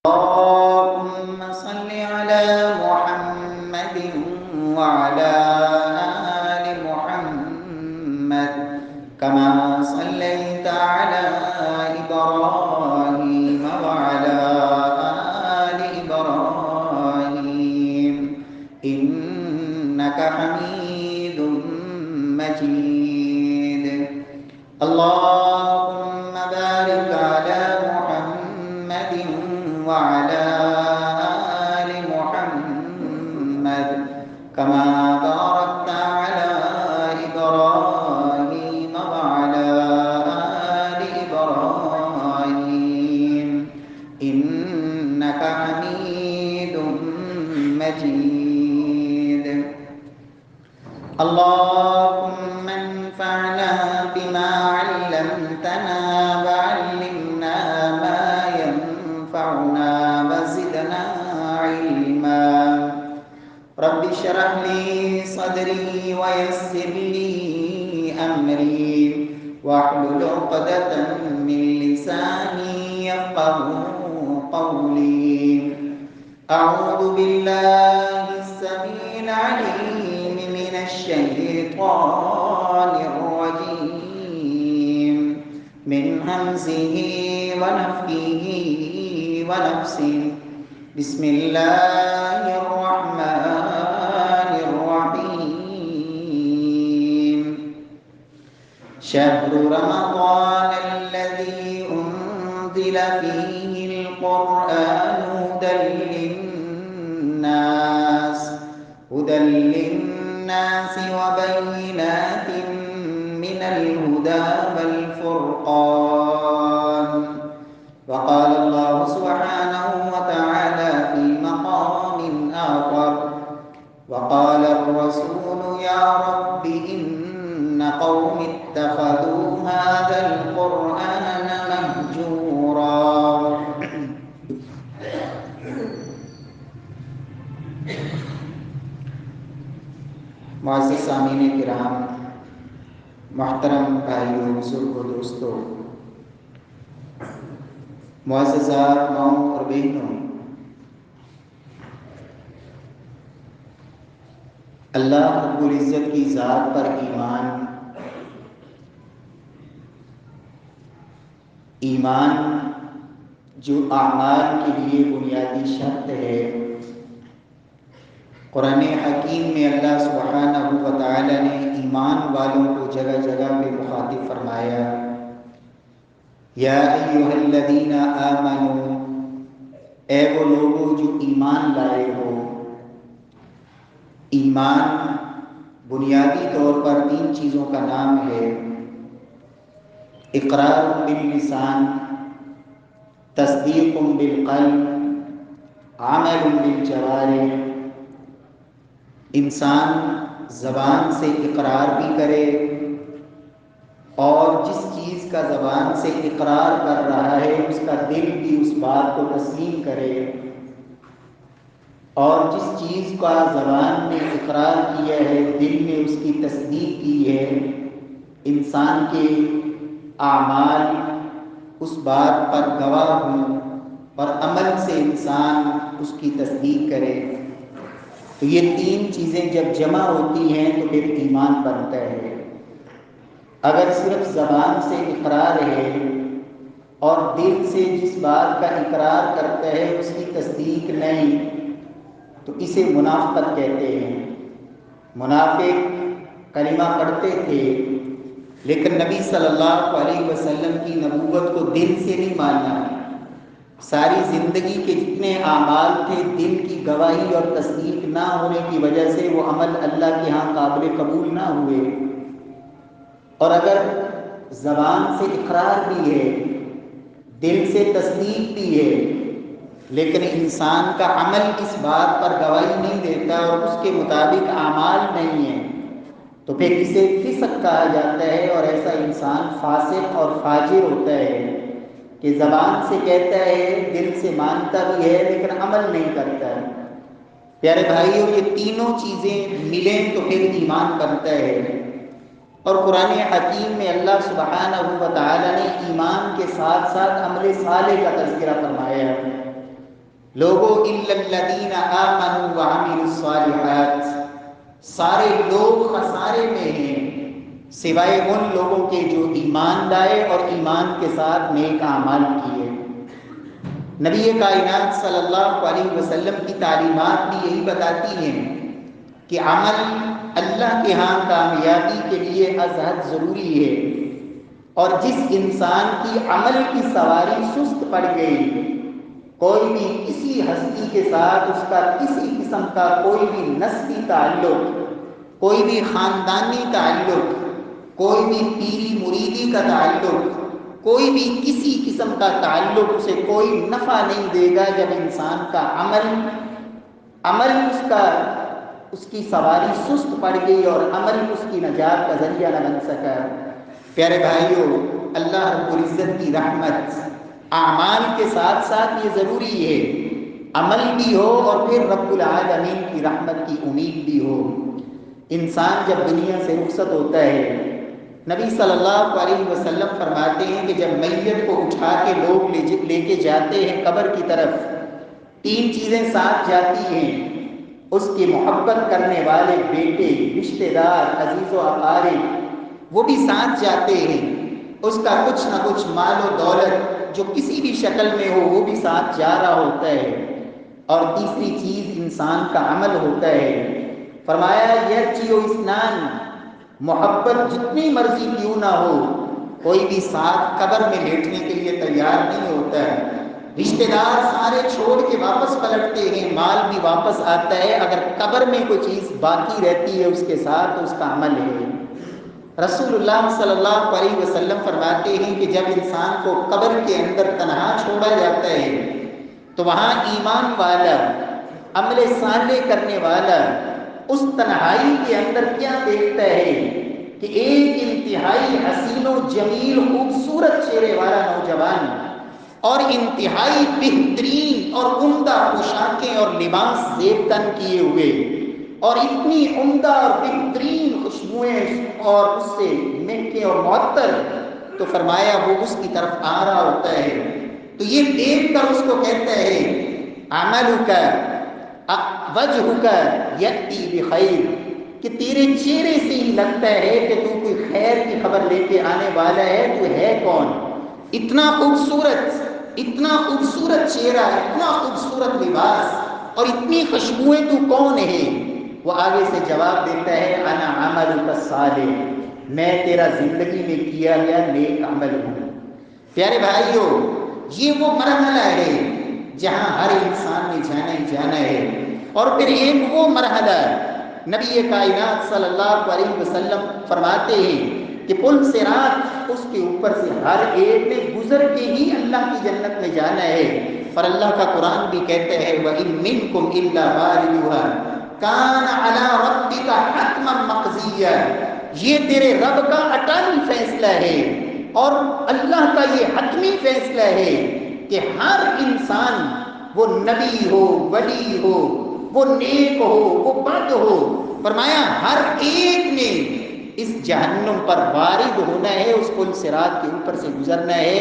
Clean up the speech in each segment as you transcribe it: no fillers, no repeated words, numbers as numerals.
اللهم صل على محمد وعلى آل محمد كما صليت على إبراهيم وعلى آل إبراهيم إنك حميد مجيد. اللهم بارك على محمد وعلى آل محمد كما باركت على إبراهيم وعلى آل إبراهيم إنك حميد مجيد. اللهم انفعنا بما علمتنا وعلمنا ما ينفعنا وزدنا علما. رب اشرح لي صدري ويسر لي أمري واحلل عقدة من لساني يفقهوا قولي. أعوذ بالله السميع العليم من الشيطان الرجيم من همزه ونفخه ونفسه. بسم الله الرحمن الرحيم. شهر رمضان الذي أنزل فيه القرآن هدى للناس وبينات من الهدى والفرقان. وقال الله سبحانه وتعالى في مقام آخر: وقال الرسول يا رب إن قوم اتخذوا هذا القرآن مهجورا. معزز سامعین کرام، محترم بھائیوں، بزرگوں، دوستوں، معززات ماؤں اور بہنوں، اللہ رب العزت کی ذات پر ایمان جو اعمال کے لیے بنیادی شرط ہے، قرآن حکیم میں اللہ سبحانہ و تعالی نے ایمان والوں کو جگہ جگہ پہ مخاطب فرمایا: یا ایھا الذین آمنوا، اے وہ لوگوں جو ایمان لائے ہو۔ ایمان بنیادی طور پر 3 چیزوں کا نام ہے: اقرار باللسان، تصدیق بالقلب، عمل بالجوارح۔ انسان زبان سے اقرار بھی کرے اور جس چیز کا زبان سے اقرار کر رہا ہے اس کا دل بھی اس بات کو تسلیم کرے، اور جس چیز کا زبان نے اقرار کیا ہے دل نے اس کی تصدیق کی ہے، انسان کے اعمال اس بات پر گواہ ہوں اور عمل سے انسان اس کی تصدیق کرے۔ تو یہ 3 چیزیں جب جمع ہوتی ہیں تو پھر ایمان بنتا ہے۔ اگر صرف زبان سے اقرار ہے اور دل سے جس بات کا اقرار کرتا ہے اس کی تصدیق نہیں تو اسے منافقت کہتے ہیں۔ منافق کلمہ پڑھتے تھے لیکن نبی صلی اللہ علیہ وسلم کی نبوت کو دل سے نہیں مانا، ساری زندگی کے جتنے اعمال تھے دل کی گواہی اور تصدیق نہ ہونے کی وجہ سے وہ عمل اللہ کے ہاں قابل قبول نہ ہوئے۔ اور اگر زبان سے اقرار بھی ہے، دل سے تصدیق بھی ہے، لیکن انسان کا عمل اس بات پر گواہی نہیں دیتا اور اس کے مطابق اعمال نہیں ہیں تو پھر اسے فسق کہا جاتا ہے، اور ایسا انسان فاسق اور فاجر ہوتا ہے کہ زبان سے کہتا ہے، دل سے مانتا بھی ہے لیکن عمل نہیں کرتا ہے۔ پیارے بھائیوں، یہ تینوں چیزیں ملیں تو پھر ایمان بنتا ہے۔ اور قرآن حکیم میں اللہ سبحانہ و تعالی نے ایمان کے ساتھ ساتھ عمل صالح کا تذکرہ فرمایا ہے۔ لوگوں الا الذین آمنوا وعملوا الصالحات، سارے لوگ خسارے میں ہیں سوائے ان لوگوں کے جو ایمان لائے اور ایمان کے ساتھ نیک اعمال کیے۔ نبی کائنات صلی اللہ علیہ وسلم کی تعلیمات بھی یہی بتاتی ہیں کہ عمل اللہ کے ہاں کامیابی کے لیے از حد ضروری ہے، اور جس انسان کی عمل کی سواری سست پڑ گئی، کوئی بھی کسی ہستی کے ساتھ اس کا کسی قسم کا کوئی بھی نسبی تعلق، کوئی بھی خاندانی تعلق، کوئی بھی پیری مریدی کا تعلق، کوئی بھی کسی قسم کا تعلق اسے کوئی نفع نہیں دے گا جب انسان کا عمل اس کی سواری سست پڑ گئی اور عمل اس کی نجات کا ذریعہ نہ بن سکا۔ پیارے بھائیوں، اللہ رب العزت کی رحمت اعمال کے ساتھ ساتھ یہ ضروری ہے عمل بھی ہو اور پھر رب العالمین کی رحمت کی امید بھی ہو۔ انسان جب دنیا سے رخصت ہوتا ہے، نبی صلی اللہ علیہ وسلم فرماتے ہیں کہ جب میت کو اٹھا کے لوگ لے کے جاتے ہیں قبر کی طرف، تین چیزیں ساتھ جاتی ہیں، اس کی محبت کرنے والے بیٹے، رشتہ دار، عزیز و اقارب، وہ بھی ساتھ جاتے ہیں، اس کا کچھ نہ کچھ مال و دولت جو کسی بھی شکل میں ہو وہ بھی ساتھ جا رہا ہوتا ہے، اور تیسری چیز انسان کا عمل ہوتا ہے۔ فرمایا یرجع اثنان، محبت جتنی مرضی کیوں نہ ہو، کوئی بھی ساتھ قبر میں لیٹنے کے لیے تیار نہیں ہوتا ہے، رشتہ دار سارے چھوڑ کے واپس پلٹتے ہیں، مال بھی واپس آتا ہے، اگر قبر میں کوئی چیز باقی رہتی ہے اس کے ساتھ اس کا عمل ہے۔ رسول اللہ صلی اللہ علیہ وسلم فرماتے ہیں کہ جب انسان کو قبر کے اندر تنہا چھوڑا جاتا ہے تو وہاں ایمان والا، عمل صالح کرنے والا اس تنہائی کے اندر کیا دیکھتا ہے کہ ایک انتہائی حسین و جمیل خوبصورت چہرے والا نوجوان اور انتہائی بہترین اور عمدہ پوشاکیں اور لباس زیب تن کیے ہوئے اور اتنی عمدہ اور بہترین خوشبوئیں اور اس سے مہکے اور معطر، تو فرمایا وہ اس کی طرف آ رہا ہوتا ہے، تو یہ دیکھ کر اس کو کہتا ہے عملک وجہک یأتی بخیر، کہ تیرے چہرے سے ہی لگتا ہے کہ تو کوئی خیر کی خبر لے کے آنے والا ہے، تو ہے کون؟ اتنا خوبصورت چہرہ، اتنا خوبصورت لباس اور اتنی خوشبوئیں، تو کون ہے؟ وہ آگے سے جواب دیتا ہے انا عملک الصالح، میں تیرا زندگی میں کیا گیا نیک عمل ہوں۔ پیارے بھائیوں، یہ وہ مرحلہ ہے جہاں ہر انسان نے جانا ہی جانا ہے، اور پھر ایک وہ مرحلہ نبی کائنات صلی اللہ علیہ وسلم فرماتے ہیں کہ پل صراط، اس کے اوپر سے ہر ایک نے گزر کے ہی اللہ کی جنت میں جانا ہے، اور اللہ کا قرآن بھی کہتا ہے وَإِن مِّنكُمْ إِلَّا وَارِدُهَا كَانَ عَلَى رَبِّكَ حَتْمًا مَّقْضِيًّا، یہ تیرے رب کا اٹل فیصلہ ہے اور اللہ کا یہ حتمی فیصلہ ہے کہ ہر انسان، وہ نبی ہو، ولی ہو، وہ نیک ہو، وہ بد ہو، فرمایا ہر ایک نے اس جہنم پر وارد ہونا ہے، اس پل صراط کے اوپر سے گزرنا ہے۔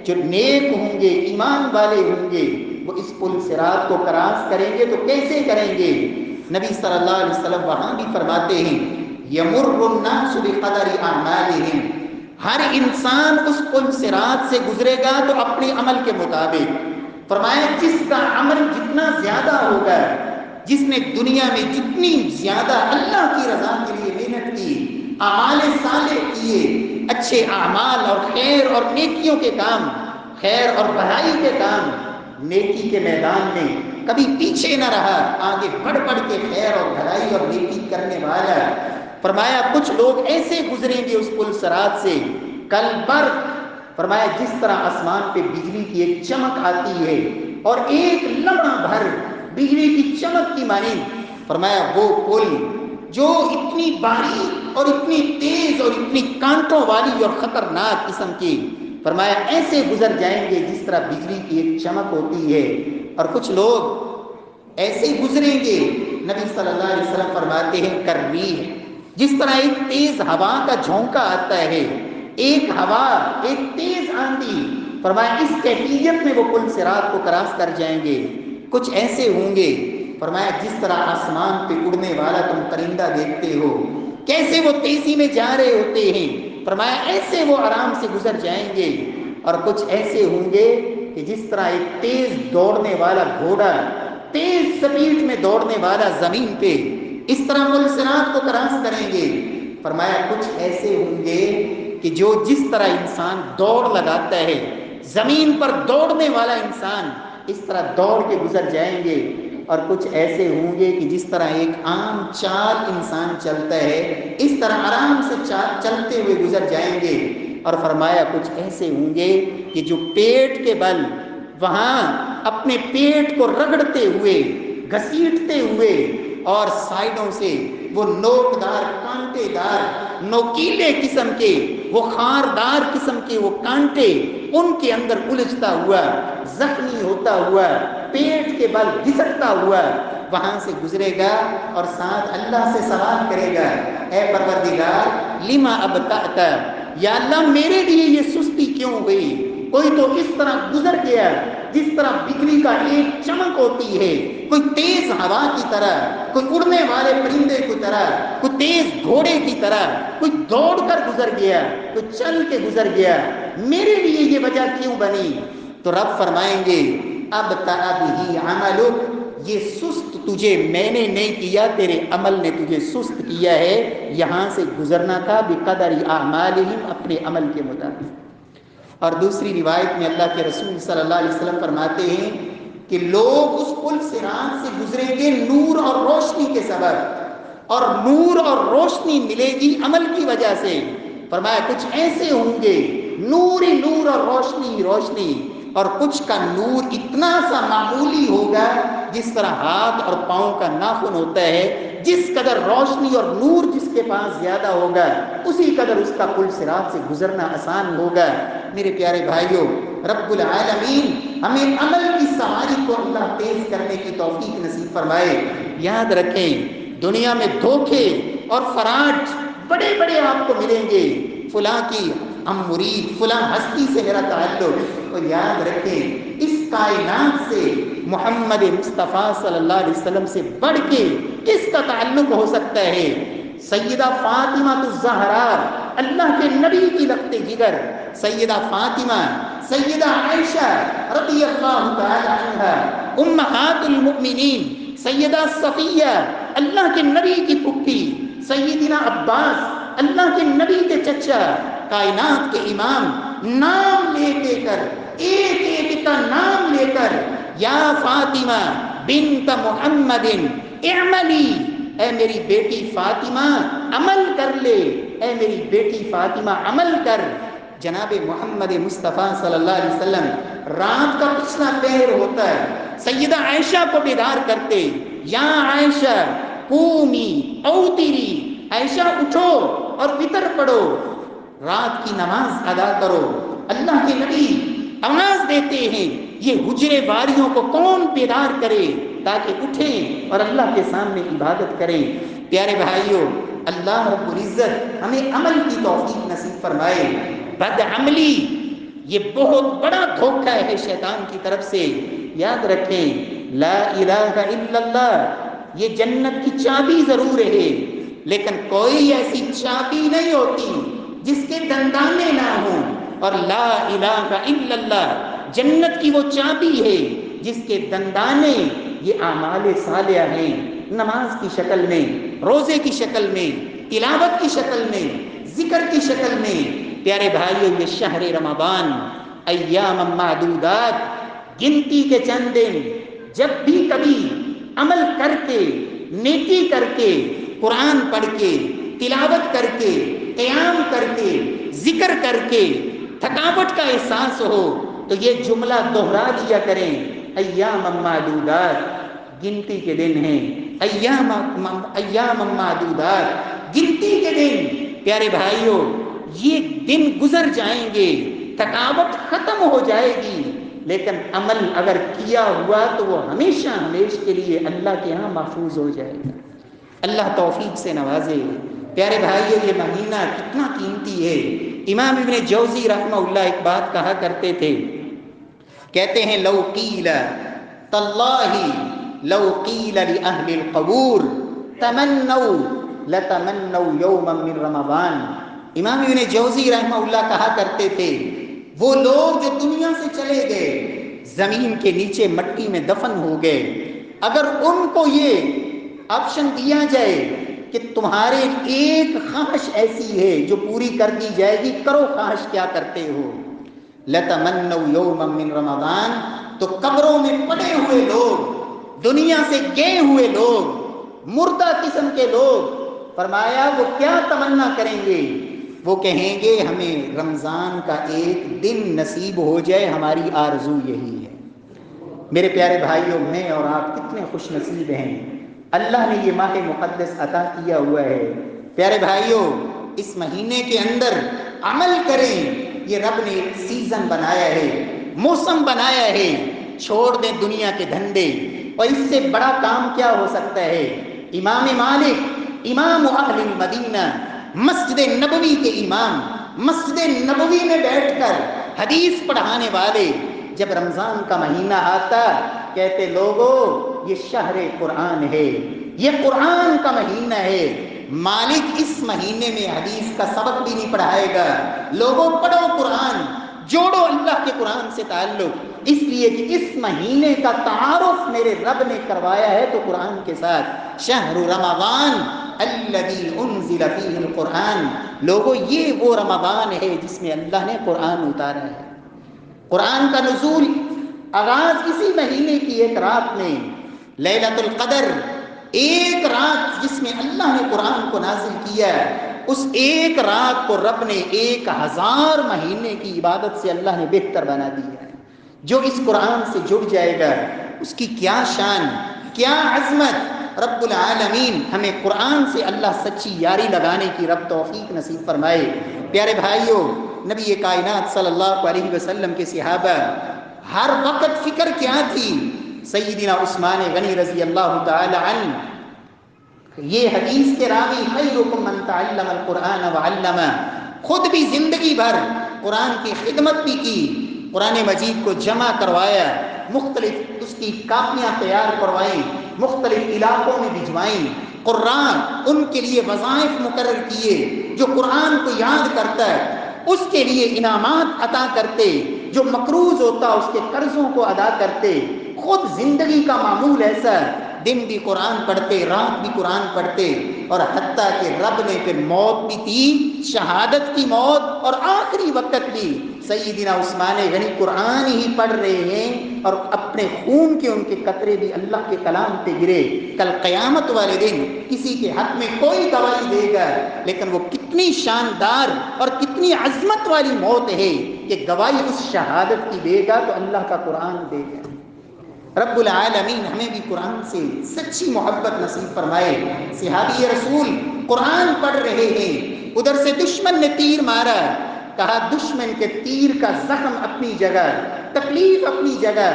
جو نیک ہوں گے، ایمان والے ہوں گے، وہ اس پل صراط کو کراس کریں گے، تو کیسے کریں گے؟ نبی صلی اللہ علیہ وسلم وہاں بھی فرماتے ہیں یمر الناس بقدر اعمالہم، ہر انسان اس پل صراط سے گزرے گا تو اپنے عمل کے مطابق، فرمایا جس کا عمل جتنا زیادہ ہوگا، جس نے دنیا میں جتنی زیادہ اللہ کی رضا کے لیے محنت کی، اعمال صالح کیے، اچھے اعمال اور خیر اور نیکیوں کے کام، خیر اور بھلائی کے کام، نیکی کے میدان میں کبھی پیچھے نہ رہا، آگے بڑھ بڑھ کے خیر اور بھلائی اور نیکی کرنے والا، فرمایا کچھ لوگ ایسے گزریں گے اس پل صراط سے کل برق، فرمایا جس طرح آسمان پہ بجلی کی ایک چمک آتی ہے اور ایک لمحہ بھر بجلی کی چمک کی مانند، فرمایا وہ پل جو اتنی باریک اور اتنی تیز اور اتنی کانٹوں والی اور خطرناک قسم کی، فرمایا ایسے گزر جائیں گے جس طرح بجلی کی ایک چمک ہوتی ہے، اور کچھ لوگ ایسے گزریں گے، نبی صلی اللہ علیہ وسلم فرماتے ہیں کرریح، جس طرح ایک تیز ہوا کا جھونکا آتا ہے، ایک ہوا، ایک تیز آندھی، فرمایا اس کیفیت میں وہ پل صراط کو کراس کر جائیں گے۔ کچھ ایسے ہوں گے فرمایا جس طرح آسمان پہ اڑنے والا تم پرندہ دیکھتے ہو کیسے وہ تیزی میں جا رہے ہوتے ہیں، فرمایا ایسے وہ آرام سے گزر جائیں گے، اور کچھ ایسے ہوں گے کہ جس طرح ایک تیز دوڑنے والا گھوڑا تیز سپیڈ میں دوڑنے والا زمین پہ اس طرح ملسرات کو کراس کریں گے، فرمایا کچھ ایسے ہوں گے کہ جو جس طرح انسان دوڑ لگاتا ہے زمین پر دوڑنے والا انسان اس طرح دوڑ کے گزر جائیں گے، اور کچھ ایسے ہوں گے کہ جس طرح ایک عام چال انسان چلتا ہے اس طرح آرام سے چلتے ہوئے گزر جائیں گے، اور فرمایا کچھ ایسے ہوں گے کہ جو پیٹ کے بل وہاں اپنے پیٹ کو رگڑتے ہوئے گھسیٹتے ہوئے اور سائڈوں سے وہ نوکدار کانٹے دار نوکیلے قسم کے وہ خاردار قسم کے وہ کانٹے ان کے اندر الجھتا ہوا زخمی ہوتا ہوا پیٹ کے بل گھسٹتا ہوا وہاں سے گزرے گا، اور ساتھ اللہ سے سوال کرے گا اے پروردگار لما ابطأت، یا اللہ میرے لیے یہ سستی کیوں ہوئی؟ کوئی تو اس طرح گزر گیا جس طرح بجلی کا ایک چمک ہوتی ہے، کوئی تیز ہوا کی طرح، کوئی اڑنے والے پرندے کی طرح، کوئی تیز گھوڑے کی طرح، کوئی دوڑ کر گزر گیا، کوئی چل کے گزر گیا، میرے لیے یہ وجہ کیوں بنی؟ تو رب فرمائیں گے اب تأبہ عملک، یہ سست تجھے میں نے نہیں کیا، تیرے عمل نے تجھے سست کیا ہے، یہاں سے گزرنا تھا بقدر اعمالہم، اپنے عمل کے مطابق۔ اور دوسری روایت میں اللہ کے رسول صلی اللہ علیہ وسلم فرماتے ہیں کہ لوگ اس پل صراط سے گزریں گے نور اور روشنی کے سبب، اور نور اور روشنی ملے گی عمل کی وجہ سے، فرمایا کچھ ایسے ہوں گے نور ہی نور اور روشنی ہی روشنی، اور کچھ کا نور اتنا سا معمولی ہوگا جس طرح ہاتھ اور پاؤں کا ناخن ہوتا ہے، جس قدر روشنی اور نور جس کے پاس زیادہ ہوگا اسی قدر اس کا پل صراط سے گزرنا آسان ہوگا۔ میرے پیارے بھائیوں، رب العالمین ہمیں عمل کی سواری کو اللہ تیز کرنے کی توفیق نصیب فرمائے۔ یاد رکھیں دنیا میں دھوکے اور فراڈ بڑے بڑے آپ کو ملیں گے، فلاں کی ہم مرید، فلاں ہستی سے میرا تعلق، اور یاد رکھیں اس کائنات سے محمد مصطفیٰ صلی اللہ علیہ وسلم سے بڑھ کے کس کا تعلق ہو سکتا ہے؟ سیدہ فاطمہ الزہراء، اللہ کے نبی کی لخت جگر، سیدہ فاطمہ، سیدہ عائشہ رضی اللہ تعالی عنہا، امہات المؤمنین، سیدہ صفیہ اللہ کے نبی کی پھپھی، سیدنا عباس اللہ کے نبی کے چچا، کائنات کے امام، نام لے کر ایک ایک کا نام لے کر یا فاطمہ بنت محمد اعملی، اے میری بیٹی فاطمہ عمل کر لے، اے میری بیٹی فاطمہ عمل کر۔ جناب محمد مصطفیٰ صلی اللہ علیہ وسلم رات کا پچھلا پہر ہوتا ہے، سیدہ عائشہ کو بیدار کرتے، یا عائشہ قومی اوتری، عائشہ اٹھو اور وطر پڑھو، رات کی نماز ادا کرو۔ اللہ کے نبی آواز دیتے ہیں، یہ حجرے واریوں کو کون بیدار کرے تاکہ اٹھیں اور اللہ کے سامنے عبادت کریں۔ پیارے بھائیوں، اللہ رب العزت ہمیں عمل کی توفیق نصیب فرمائے۔ بد عملی یہ بہت بڑا دھوکہ ہے شیطان کی طرف سے۔ یاد رکھیں لا الہ الا اللہ یہ جنت کی چابی ضرور ہے، لیکن کوئی ایسی چابی نہیں ہوتی جس کے دندانے نہ ہوں، اور لا الہ الا اللہ جنت کی وہ چابی ہے جس کے دندانے یہ اعمال صالحہ ہیں، نماز کی شکل میں، روزے کی شکل میں، تلاوت کی شکل میں، ذکر کی شکل میں۔ پیارے بھائیو، یہ شہر رمضان ایام معدودات، گنتی کے چند دن، جب بھی کبھی عمل کر کے، نیکی کر کے، قرآن پڑھ کے، تلاوت کر کے، قیام کر کے، ذکر کر کے تھکاوٹ کا احساس ہو تو یہ جملہ دہرا دیا کریں، ایام معدودات گنتی کے دن ہیں، ایام معدودات گنتی کے دن۔ پیارے بھائیوں، یہ دن گزر جائیں گے، تھکاوٹ ختم ہو جائے گی، لیکن عمل اگر کیا ہوا تو وہ ہمیشہ ہمیشہ کے لیے اللہ کے ہاں محفوظ ہو جائے گا۔ اللہ توفیق سے نوازے۔ پیارے بھائیوں، یہ مہینہ کتنا قیمتی ہے۔ امام ابن جوزی رحمہ اللہ ایک بات کہا کرتے تھے، کہتے ہیں لو قیل تاللہ لو قیل لأہل القبور تمنوا لتمنوا یوما من رمضان۔ امام ابن جوزی رحمہ اللہ کہا کرتے تھے وہ لوگ جو دنیا سے چلے گئے، زمین کے نیچے مٹی میں دفن ہو گئے، اگر ان کو یہ آپشن دیا جائے کہ تمہارے ایک خواہش ایسی ہے جو پوری کر دی جائے گی، کرو خواہش کیا کرتے ہو، لتمنوا یوما من رمضان، تو قبروں میں پڑے ہوئے لوگ، دنیا سے گئے ہوئے لوگ، مردہ قسم کے لوگ، فرمایا وہ کیا تمنا کریں گے، وہ کہیں گے ہمیں رمضان کا ایک دن نصیب ہو جائے، ہماری آرزو یہی ہے۔ میرے پیارے بھائیوں، میں اور آپ کتنے خوش نصیب ہیں، اللہ نے یہ ماہ مقدس عطا کیا ہوا ہے۔ پیارے بھائیوں، اس مہینے کے اندر عمل کریں، یہ رب نے سیزن بنایا ہے، موسم بنایا ہے، چھوڑ دیں دنیا کے دھندے، اور اس سے بڑا کام کیا ہو سکتا ہے۔ امام مالک، امام اہل المدینہ، مسجد نبوی کے امام، مسجد نبوی میں بیٹھ کر حدیث پڑھانے والے، جب رمضان کا مہینہ آتا کہتے لوگوں یہ شہر قرآن ہے، یہ قرآن کا مہینہ ہے، مالک اس مہینے میں حدیث کا سبق بھی نہیں پڑھائے گا، لوگوں پڑھو قرآن، جوڑو اللہ کے قرآن سے تعلق، اس لیے کہ اس مہینے کا تعارف میرے رب نے کروایا ہے تو قرآن کے ساتھ، شہر رمضان الذی انزل فیہ القرآن، لوگوں یہ وہ رمضان ہے جس میں اللہ نے قرآن اتارا ہے۔ قرآن کا نزول آغاز اسی مہینے کی ایک رات میں، لیلۃ القدر، ایک رات جس میں اللہ نے قرآن کو نازل کیا، اس ایک رات کو رب نے 1000 مہینے کی عبادت سے اللہ نے بہتر بنا دیا ہے۔ جو اس قرآن سے جڑ جائے گا اس کی کیا شان، کیا عظمت، رب العالمین ہمیں قرآن سے اللہ سچی یاری لگانے کی رب توفیق نصیب فرمائے۔ پیارے بھائیوں، نبی کائنات صلی اللہ علیہ وسلم کے صحابہ ہر وقت فکر کیا تھی، سیدنا عثمان غنی رضی اللہ تعالی عنہ یہ حدیث کے راوی، خیرکم من تعلم القرآن وعلمہ، خود بھی زندگی بھر قرآن کی خدمت بھی کی، قرآن مجید کو جمع کروایا، مختلف اس کی کاپیاں تیار کروائیں، مختلف علاقوں میں بھجوائیں، قرآن ان کے لیے وظائف مقرر کیے، جو قرآن کو یاد کرتا ہے اس کے لیے انعامات عطا کرتے، جو مقروض ہوتا اس کے قرضوں کو ادا کرتے، خود زندگی کا معمول ایسا، دن بھی قرآن پڑھتے، رات بھی قرآن پڑھتے، اور حتیٰ کہ رب نے پھر موت بھی دی، شہادت کی موت، اور آخری وقت بھی سیدنا عثمان غنی قرآن ہی پڑھ رہے ہیں، اور اپنے خون کے ان کے قطرے بھی اللہ کے کلام پہ گرے۔ کل قیامت والے دن کسی کے حق میں کوئی گواہی دے گا، لیکن وہ کتنی شاندار اور کتنی عظمت والی موت ہے کہ گواہی اس شہادت کی دے گا تو اللہ کا قرآن دے گا۔ رب العالمین ہمیں بھی قرآن سے سچی محبت نصیب فرمائے۔ صحابی رسول قرآن پڑھ رہے ہیں، ادھر سے دشمن نے تیر مارا، کہا دشمن کے تیر کا زخم اپنی جگہ، تکلیف اپنی جگہ،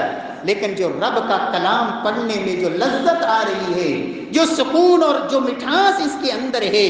لیکن جو رب کا کلام پڑھنے میں جو لذت آ رہی ہے، جو سکون اور جو مٹھاس اس کے اندر ہے،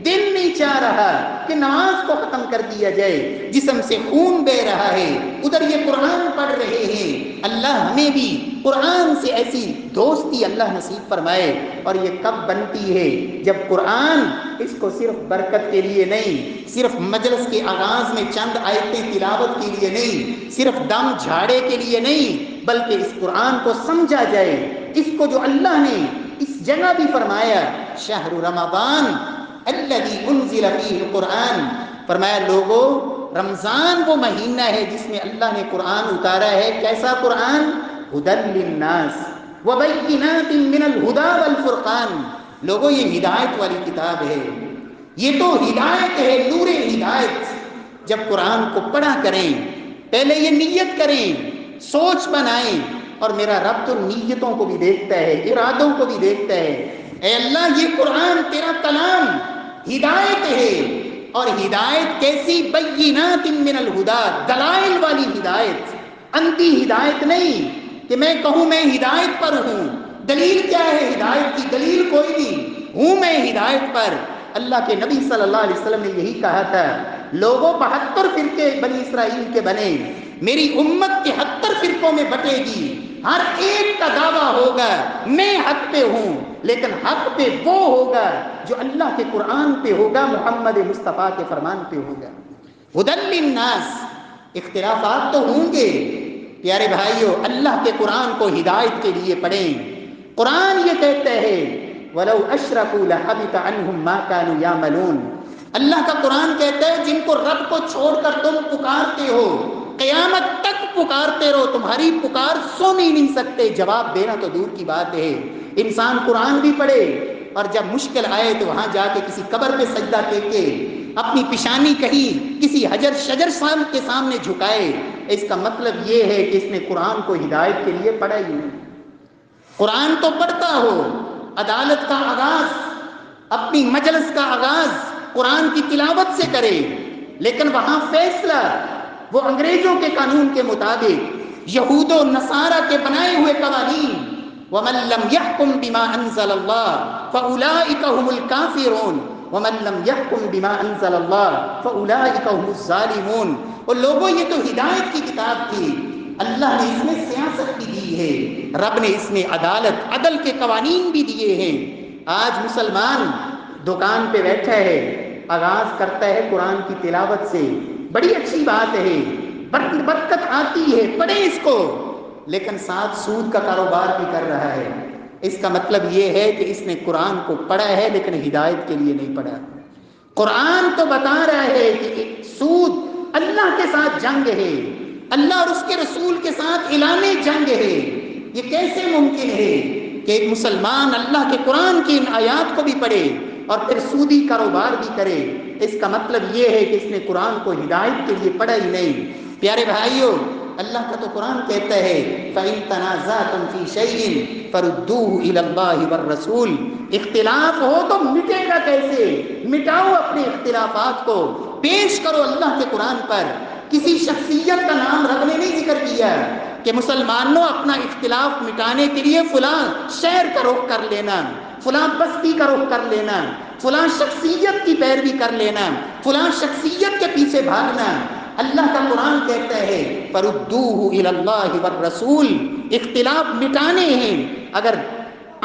دل نہیں چاہ رہا کہ نماز کو ختم کر دیا جائے، جسم سے خون بہ رہا ہے، ادھر یہ قرآن پڑھ رہے ہیں۔ اللہ ہمیں بھی قرآن سے ایسی دوستی اللہ نصیب فرمائے، اور یہ کب بنتی ہے؟ جب قرآن اس کو صرف برکت کے لیے نہیں، صرف مجلس کے آغاز میں چند آیتیں تلاوت کے لیے نہیں، صرف دم جھاڑے کے لیے نہیں، بلکہ اس قرآن کو سمجھا جائے، اس کو جو اللہ نے اس جگہ بھی فرمایا شہر رمضان الذی انزل فیہ القرآن، فرمایا لوگوں رمضان وہ مہینہ ہے جس میں اللہ نے قرآن اتارا ہے۔ کیسا قرآن؟ ھدی للناس وبینات من الھدی والفرقان، لوگوں یہ ہدایت والی کتاب ہے، یہ تو ہدایت ہے، نور ہدایت۔ جب قرآن کو پڑھا کریں، پہلے یہ نیت کریں، سوچ بنائیں، اور میرا رب تو نیتوں کو بھی دیکھتا ہے، ارادوں کو بھی دیکھتا ہے۔ اے اللہ یہ قرآن تیرا کلام ہدایت ہے، اور ہدایت کیسی؟ بینات من الہدی، دلائل والی ہدایت، انتی ہدایت نہیں کہ میں کہوں میں ہدایت پر ہوں۔ دلیل کیا ہے ہدایت کی؟ دلیل کوئی نہیں، ہوں میں ہدایت پر۔ اللہ کے نبی صلی اللہ علیہ وسلم نے یہی کہا تھا، لوگوں 72 فرقے بنی اسرائیل کے بنے، میری امت 73 فرقوں میں بٹے گی، ہر ایک کا دعویٰ ہوگا میں حق پہ ہوں، لیکن حق پہ وہ ہوگا جو اللہ کے قرآن پہ ہوگا، محمد مصطفیٰ کے فرمان پہ ہوگا۔ ہدی للناس، اختلافات تو ہوں گے پیارے بھائیو، اللہ کے قرآن کو ہدایت کے لیے پڑھیں۔ قرآن یہ کہتا ہے وَلَوْ أَشْرَكُوا لَحَبِطَ عَنْهُمْ مَا كَانُوا يَعْمَلُونَ، اللہ کا قرآن کہتا ہے جن کو رب کو چھوڑ کر تم پکارتے ہو، قیامت تک پکارتے رہو، تمہاری پکار سن ہی نہیں سکتے، جواب دینا تو دور کی بات ہے۔ انسان قرآن بھی پڑھے اور جب مشکل آئے تو وہاں جا کے کسی قبر پہ سجدہ ٹیکے، اپنی پیشانی کہیں کسی حجر شجر کے سامنے جھکائے، اس کا مطلب یہ ہے کہ اس نے قرآن کو ہدایت کے لیے پڑھا ہی نہیں۔ قرآن تو پڑھتا ہو، عدالت کا آغاز، اپنی مجلس کا آغاز قرآن کی تلاوت سے کرے، لیکن وہاں فیصلہ وہ انگریزوں کے قانون کے مطابق، یہود و نصارہ کے بنائے ہوئے قوانین، وَمَن لَّمْ يَحْكُم بِمَا أَنزَلَ اللَّهُ فَأُولَٰئِكَ هُمُ الْكَافِرُونَ وَمَن لَّمْ يَحْكُم بِمَا أَنزَلَ اللَّهُ فَأُولَٰئِكَ هُمُ الظَّالِمُونَ۔ اور لوگوں یہ تو ہدایت کی کتاب تھی، اللہ نے اس میں سیاست بھی دی ہے، رب نے اس میں عدالت عدل کے قوانین بھی دیے ہیں۔ آج مسلمان دکان پہ بیٹھا ہے، آغاز کرتا ہے قرآن کی تلاوت سے، بڑی اچھی بات ہے، برکت آتی ہے، پڑھیں اس کو، لیکن ساتھ سود کا کاروبار بھی کر رہا ہے۔ اس کا مطلب یہ ہے کہ اس نے قرآن کو پڑھا ہے لیکن ہدایت کے لیے نہیں پڑھا۔ قرآن تو بتا رہا ہے کہ سود اللہ کے ساتھ جنگ ہے، اللہ اور اس کے رسول کے ساتھ اعلان جنگ ہے۔ یہ کیسے ممکن ہے کہ ایک مسلمان اللہ کے قرآن کی ان آیات کو بھی پڑھے اور پھر سودی کاروبار بھی کرے؟ اس کا مطلب یہ ہے کہ اس نے قرآن کو ہدایت کے لیے پڑھا ہی نہیں۔ پیارے بھائیو، اللہ کا تو قرآن کہتا ہے فَإِن تَنَازَعْتُمْ فِي شَيْءٍ فَرُدُّوهُ إِلَى اللَّهِ وَالرَّسُولِ، اختلاف ہو تو مٹے گا کیسے؟ مٹاؤ اپنے اختلافات کو، پیش کرو اللہ کے قرآن پر۔ کسی شخصیت کا نام رب نے نہیں ذکر کیا کہ مسلمانوں اپنا اختلاف مٹانے کے لیے فلاں شہر کا رخ کر لینا، فلاں بستی کا رخ کر لینا، فلاں شخصیت کی پیروی کر لینا، فلاں شخصیت کے پیچھے بھاگنا۔ اللہ کا قرآن کہتا ہے فَرُدُّوهُ إِلَى اللَّهِ وَالرَّسُولِ، اختلاف مٹانے ہیں، اگر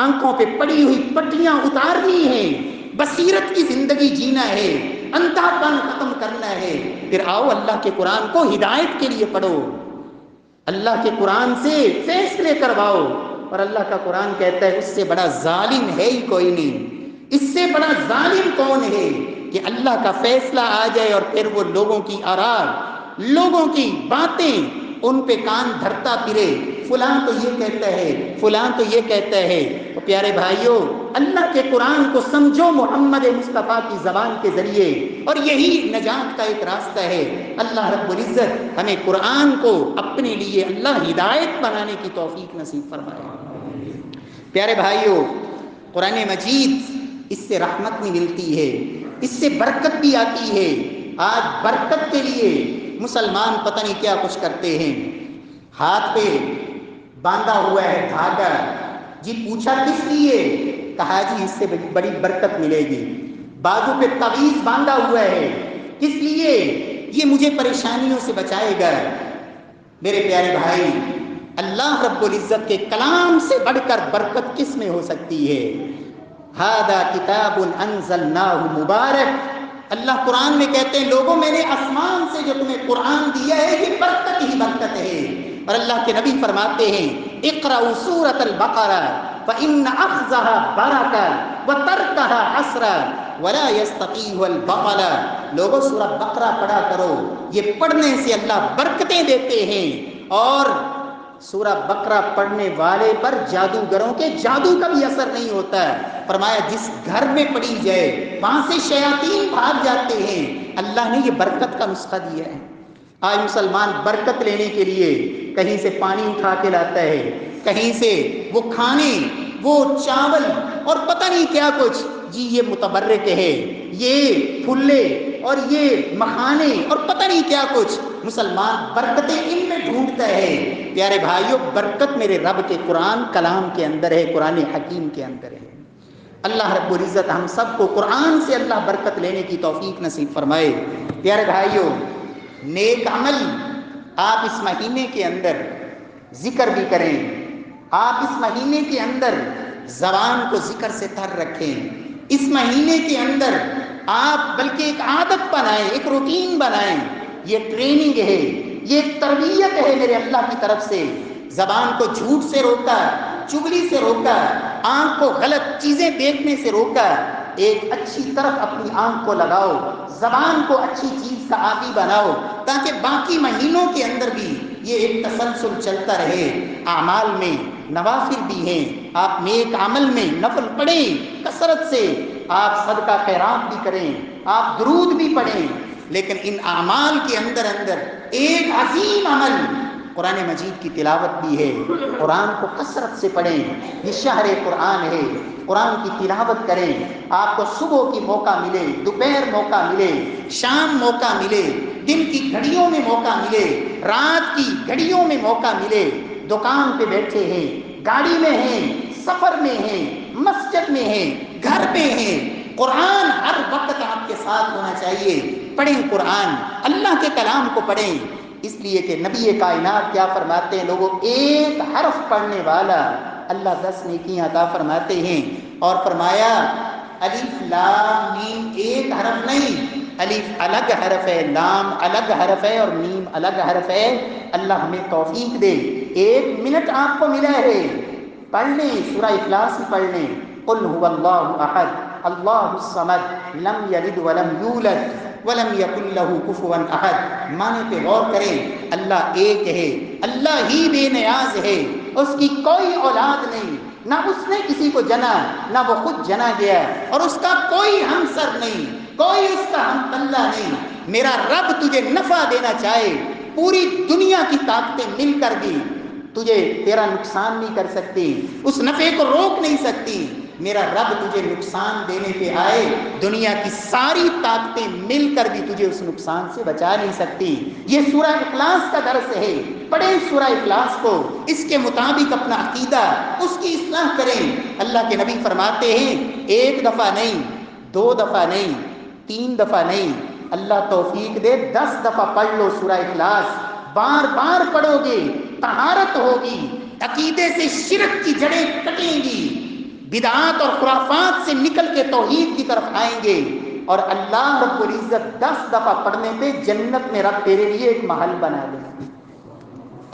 آنکھوں پہ پڑی ہوئی پٹیاں اتارنی ہیں، بصیرت کی زندگی جینا ہے، اندھا پن ختم کرنا ہے، پھر آؤ اللہ کے قرآن کو ہدایت کے لیے پڑھو، اللہ کے قرآن سے فیصلے کرواؤ۔ اور اللہ کا قرآن کہتا ہے اس سے بڑا ظالم ہے ہی کوئی نہیں، اس سے بڑا ظالم کون ہے کہ اللہ کا فیصلہ آ جائے اور پھر وہ لوگوں کی آراء، لوگوں کی باتیں ان پہ کان دھرتا پھرے، فلاں تو یہ کہتا ہے، فلاں تو یہ کہتا ہے۔ تو پیارے بھائیو، اللہ کے قرآن کو سمجھو محمد مصطفیٰ کی زبان کے ذریعے، اور یہی نجات کا ایک راستہ ہے۔ اللہ رب العزت ہمیں قرآن کو اپنے لیے اللہ ہدایت بنانے کی توفیق نصیب فرمائے۔ پیارے بھائیو، قرآن مجید اس سے رحمت بھی ملتی ہے، اس سے برکت بھی آتی ہے۔ آج برکت کے لیے مسلمان پتہ نہیں کیا کچھ کرتے ہیں، ہاتھ پہ باندھا ہوا ہے دھاگا، جی پوچھا کس لیے؟ کہا جی اس سے بڑی برکت ملے گی۔ بازو پہ تعویذ باندھا ہوا ہے، کس لیے؟ یہ مجھے پریشانیوں سے بچائے گا۔ میرے پیارے بھائی، اللہ رب العزت کے کلام سے بڑھ کر برکت کس میں ہو سکتی ہے؟ ھذا کتاب انزلناہ مبارک، اللہ قرآن میں کہتے ہیں لوگوں میں نے آسمان سے جو تمہیں قرآن دیا ہے یہ برکت ہی برکت ہے۔ اور اللہ کے نبی فرماتے ہیں اقرأوا سورۃ البقرہ فإن أخذها برکہ وترکها حسرہ ولا يستطيع البطل، لوگوں سورۃ بقرہ پڑھا کرو، یہ پڑھنے سے اللہ برکتیں دیتے ہیں، اور سورہ بقرہ پڑھنے والے پر جادوگروں کے جادو کا بھی اثر نہیں ہوتا ہے۔ فرمایا جس گھر میں پڑھی جائے وہاں سے شیاطین بھاگ جاتے ہیں۔ اللہ نے یہ برکت کا نسخہ دیا ہے۔ آج مسلمان برکت لینے کے لیے کہیں سے پانی اٹھا کے لاتا ہے، کہیں سے وہ کھانے، وہ چاول اور پتہ نہیں کیا کچھ، جی یہ متبرک ہے، یہ پھلے اور یہ مکھانے اور پتہ نہیں کیا کچھ، مسلمان برکتیں ان میں ڈھونڈتا ہے۔ پیارے بھائیو، برکت میرے رب کے قرآن کلام کے اندر ہے، قرآن حکیم کے اندر ہے۔ اللہ رب العزت ہم سب کو قرآن سے اللہ برکت لینے کی توفیق نصیب فرمائے۔ پیارے بھائیو، نیک عمل آپ اس مہینے کے اندر ذکر بھی کریں، آپ اس مہینے کے اندر زبان کو ذکر سے تر رکھیں، اس مہینے کے اندر آپ بلکہ ایک عادت بنائیں، ایک روٹین بنائیں. یہ ٹریننگ ہے، یہ ایک تربیت ہے میرے اللہ کی طرف سے. زبان کو جھوٹ سے روکا، چگلی سے روکا، آنکھ کو غلط چیزیں دیکھنے سے روکا. ایک اچھی طرف اپنی آنکھ کو لگاؤ، زبان کو اچھی چیز کا عادی بناؤ، تاکہ باقی مہینوں کے اندر بھی یہ ایک تسلسل چلتا رہے. اعمال میں نوافل بھی ہیں، آپ نیک عمل میں نفل پڑھیں کثرت سے، آپ صدقہ خیرات بھی کریں، آپ درود بھی پڑھیں. لیکن ان اعمال کے اندر ایک عظیم عمل قرآن مجید کی تلاوت بھی ہے. قرآن کو کثرت سے پڑھیں، یہ شہر قرآن ہے. قرآن کی تلاوت کریں. آپ کو صبح کی موقع ملے، دوپہر موقع ملے، شام موقع ملے، دن کی گھڑیوں میں موقع ملے، رات کی گھڑیوں میں موقع ملے. دکان پہ بیٹھے ہیں، گاڑی میں ہیں، سفر میں ہیں، مسجد میں ہیں، گھر پہ ہیں، قرآن ہر وقت آپ کے ساتھ ہونا چاہیے. پڑھیں قرآن، اللہ کے کلام کو پڑھیں. اس لیے کہ نبی کائنات کیا فرماتے ہیں لوگوں، ایک حرف پڑھنے والا اللہ 10 نیکیاں عطا فرماتے ہیں. اور فرمایا الف لام میم ایک حرف نہیں، الف الگ حرف ہے، لام الگ حرف ہے اور میم الگ حرف ہے. اللہ ہمیں توفیق دے. 1 منٹ آپ کو ملا ہے، پڑھ لیں سورہ اخلاص پڑھ لیں. قل هو اللہ احد اللہ الصمد لم یلد ولم یولد ولم یکن له کفوا احد. معنی پہ غور کریں. اللہ ایک ہے، اللہ ہی بے نیاز ہے، اس کی کوئی اولاد نہیں، نہ اس نے کسی کو جنا، نہ وہ خود جنا گیا، اور اس کا کوئی ہمسر نہیں، کوئی اس کا ہم پلہ نہیں. میرا رب تجھے نفع دینا چاہے، پوری دنیا کی طاقتیں مل کر بھی تجھے تیرا نقصان نہیں کر سکتی، اس نفع کو روک نہیں سکتی. میرا رب تجھے نقصان دینے پہ آئے، دنیا کی ساری طاقتیں مل کر بھی تجھے اس نقصان سے بچا نہیں سکتی. یہ سورہ اخلاص کا درس ہے. پڑھیں سورہ اخلاص کو، اس کے مطابق اپنا عقیدہ اس کی اصلاح کریں. اللہ کے نبی فرماتے ہیں 1 دفعہ نہیں، 2 دفعہ نہیں، 3 دفعہ نہیں، اللہ توفیق دے 10 دفعہ پڑھ لو سورہ اخلاص. بار بار پڑھو گے، طہارت ہوگی، عقیدے سے شرک کی جڑیں کٹیں گی، بدعات اور خرافات سے نکل کے توحید کی طرف آئیں گے. اور اللہ رب العزت 10 دفعہ پڑھنے پہ جنت میں رب تیرے لیے ایک محل بنا دے.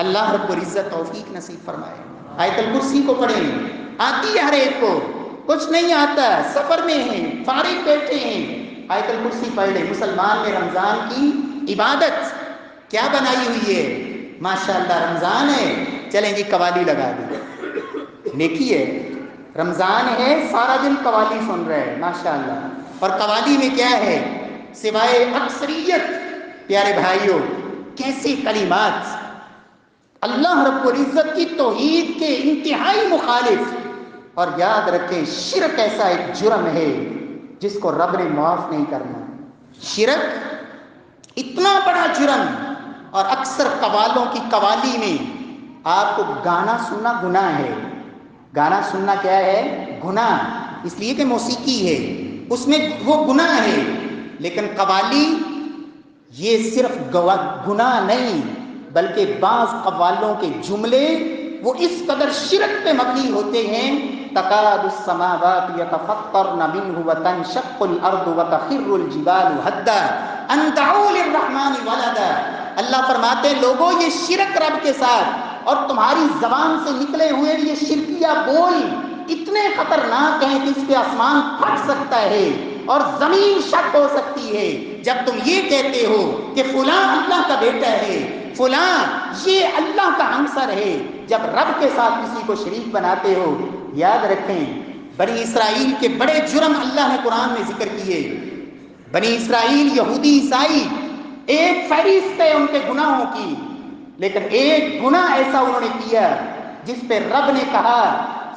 اللہ رب العزت توفیق نصیب فرمائے. آیت الکرسی کو پڑھیں، آتی ہے ہر ایک کو، کچھ نہیں آتا، سفر میں ہیں، فارغ بیٹھے ہیں، آیت الکرسی پڑھ لیں. مسلمان میں رمضان کی عبادت کیا بنائی ہوئی ہے؟ ماشاءاللہ رمضان ہے، چلیں جی قوالی لگا دیں، نیکی ہے. رمضان ہے، سارا دن قوالی سن رہے ہیں، ماشاءاللہ. اور قوالی میں کیا ہے؟ سوائے اکثریت، پیارے بھائیوں کیسے کلمات، اللہ رب العزت کی توحید کے انتہائی مخالف. اور یاد رکھیں شرک ایسا ایک جرم ہے جس کو رب نے معاف نہیں کرنا. شرک اتنا بڑا جرم. اور اکثر قوالوں کی قوالی میں آپ کو گانا سننا گناہ ہے. گانا سننا کیا ہے؟ گناہ، اس لیے کہ موسیقی ہے، اس میں وہ گناہ ہے. لیکن قوالی یہ صرف گناہ نہیں، بلکہ بعض قوالوں کے جملے وہ اس قدر شرک پہ مبنی ہوتے ہیں. تکاد السماوات یتفطرن منہ وتنشق الارض وتخر الجبال هدا ان دعوا للرحمن ولدا. اللہ فرماتے ہیں لوگوں یہ شرک رب کے ساتھ اور تمہاری زبان سے نکلے ہوئے یہ شرکیہ بول اتنے خطرناک ہیں کہ اس پہ آسمان پھٹ سکتا ہے اور زمین شک ہو سکتی ہے. جب تم یہ کہتے ہو کہ فلاں اللہ کا بیٹا ہے، فلاں یہ اللہ کا ہمسر ہے، جب رب کے ساتھ کسی کو شریک بناتے ہو، یاد رکھیں بنی اسرائیل کے بڑے جرم اللہ نے قرآن میں ذکر کیے. بنی اسرائیل یہودی عیسائی ایک فہرست ہے ان کے گناہوں کی، لیکن ایک گناہ ایسا انہوں نے کیا جس پہ رب نے کہا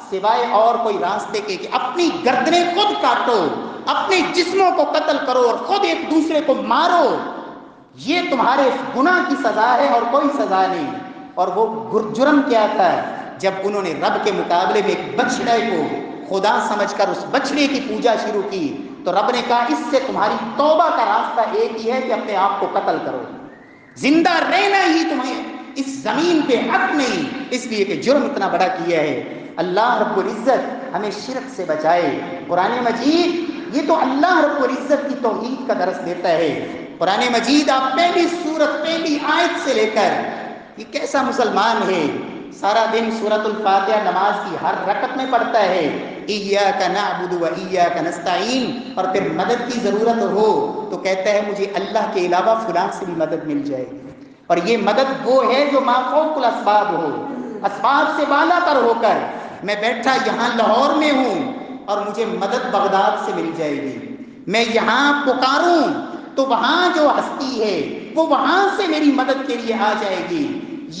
سوائے اور کوئی راستے کے کہ اپنی گردنیں خود کاٹو، اپنے جسموں کو قتل کرو اور خود ایک دوسرے کو مارو، یہ تمہارے گناہ کی سزا ہے اور کوئی سزا نہیں. اور وہ جرم کیا تھا؟ جب انہوں نے رب کے مقابلے میں ایک بچڑے کو خدا سمجھ کر اس بچڑے کی پوجا شروع کی، تو رب نے کہا اس سے تمہاری توبہ کا راستہ ایک ہی ہے کہ اپنے آپ کو قتل کرو، زندہ رہنا ہی تمہیں اس زمین پہ حق نہیں، اس لیے کہ جرم اتنا بڑا کیا ہے۔ اللہ رب العزت ہمیں شرک سے بچائے۔ قرآن مجید یہ تو اللہ رب العزت کی توحید کا درس دیتا ہے۔ قرآن مجید آپ پہلی سورت پہلی آیت سے لے کر، یہ کیسا مسلمان ہے سارا دن سورۃ الفاتحہ نماز کی ہر رکعت میں پڑھتا ہے، ایاک نعبد و ایاک نستعین، اور پھر مدد کی ضرورت ہو تو کہتا ہے مجھے اللہ کے علاوہ فلاں سے بھی مدد مل جائے گی۔ اور یہ مدد وہ ہے جو ما فوق الاسباب ہو، اسباب سے بالا تر ہو کر میں بیٹھا یہاں لاہور میں ہوں اور مجھے مدد بغداد سے مل جائے گی، میں یہاں پکاروں تو وہاں جو ہستی ہے وہ وہاں سے میری مدد کے لیے آ جائے گی۔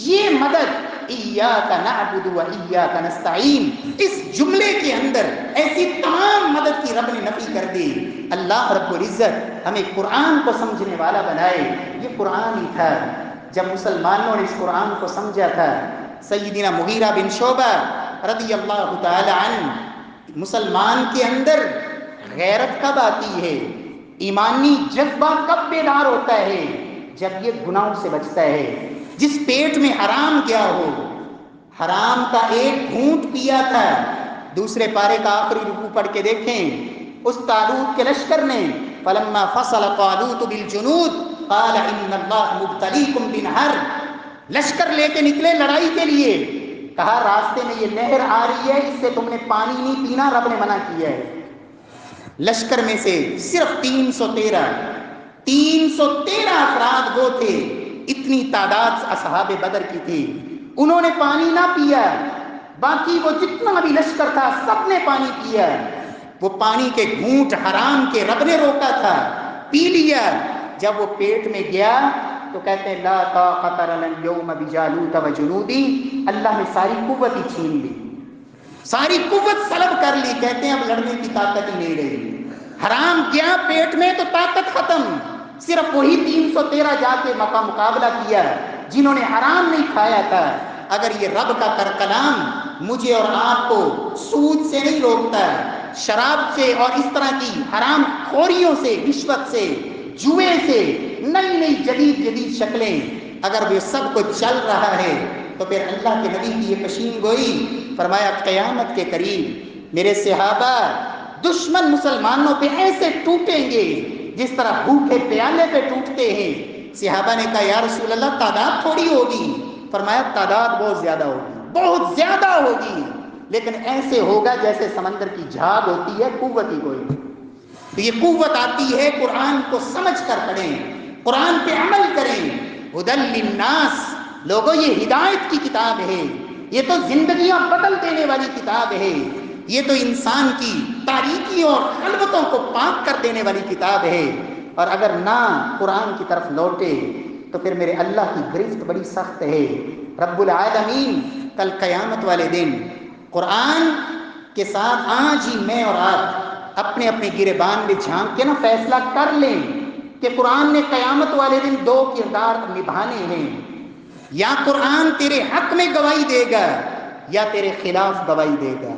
یہ مدد ایاک نعبد و ایاک نستعین، اس جملے کے اندر ایسی تمام مدد کی رب نے نفی کر دی۔ اللہ رب العزت ہمیں قرآن کو سمجھنے والا بنائے۔ یہ قرآن ہی تھا، جب مسلمانوں نے اس قرآن کو سمجھا تھا، سیدنا مغیرہ بن شعبہ رضی اللہ تعالی عنہ، مسلمان کے اندر غیرت کب آتی ہے، ایمانی جذبہ کب بیدار ہوتا ہے، جب یہ گناہوں سے بچتا ہے۔ جس پیٹ میں حرام گیا ہو، حرام کا ایک گھونٹ پیا تھا، دوسرے پارے کا آخری رکوع پڑھ کے دیکھیں، اس طالوت کے لشکر نے فلما فصل طالوت بالجنود قال ان اللہ مبتلیکم بنہر، لشکر لے کے نکلے لڑائی کے لیے، کہا راستے میں یہ نہر آ رہی ہے، اس سے تم نے پانی نہیں پینا، رب نے منع کیا ہے۔ لشکر میں سے صرف 313 افراد وہ تھے، اتنی تعداد اصحاب بدر کی تھی، انہوں نے پانی نہ پیا، باقی وہ جتنا بھی لشکر تھا سب نے پانی پیا۔ وہ پانی کے گھونٹ حرام کے رب نے روکا تھا، پی لیا۔ جب وہ پیٹ میں گیا تو کہتے ہیں لا طاقت لنا اليوم بجالوت وجنودی، اللہ نے ساری قوت ہی چھین لی، ساری قوت سلب کر لی، کہتے ہیں اب لڑنے کی طاقت ہی نہیں رہی۔ حرام گیا پیٹ میں تو طاقت ختم، صرف وہی 313 جا کے مقابلہ کیا جنہوں نے حرام نہیں کھایا تھا۔ اگر یہ رب کا کلام مجھے اور آپ کو سود سے نہیں روکتا، شراب سے اور اس طرح کی حرام خوریوں سے، رشوت سے، جوئے سے، نئی نئی جدید شکلیں، اگر وہ سب کچھ چل رہا ہے تو پھر اللہ کے نبی کی یہ پشین گوئی، فرمایا قیامت کے قریب میرے صحابہ دشمن مسلمانوں پہ ایسے ٹوٹیں گے جس طرح بھوکے پیالے پہ ٹوٹتے ہیں۔ صحابہ نے کہا یا رسول اللہ تعداد تھوڑی ہوگی، فرمایا تعداد بہت زیادہ ہوگی، بہت زیادہ ہوگی، لیکن ایسے ہوگا جیسے سمندر کی جھاگ ہوتی ہے، قوت ہی کوئی نہیں۔ تو یہ قوت آتی ہے قرآن کو سمجھ کر پڑھیں، قرآن پہ عمل کریں۔ ہدی للناس، لوگوں یہ ہدایت کی کتاب ہے، یہ تو زندگیاں بدل دینے والی کتاب ہے، یہ تو انسان کی تاریکیوں اور خلوتوں کو پاک کر دینے والی کتاب ہے۔ اور اگر نہ قرآن کی طرف لوٹے تو پھر میرے اللہ کی گرفت بڑی سخت ہے۔ رب العالمین کل قیامت والے دن قرآن کے ساتھ آج ہی میں اور آپ اپنے اپنے گریبان میں جھانک کے فیصلہ کر لیں کہ قرآن نے قیامت والے دن 2 کردار نبھانے ہیں، یا قرآن تیرے حق میں گواہی دے گا یا تیرے خلاف گواہی دے گا،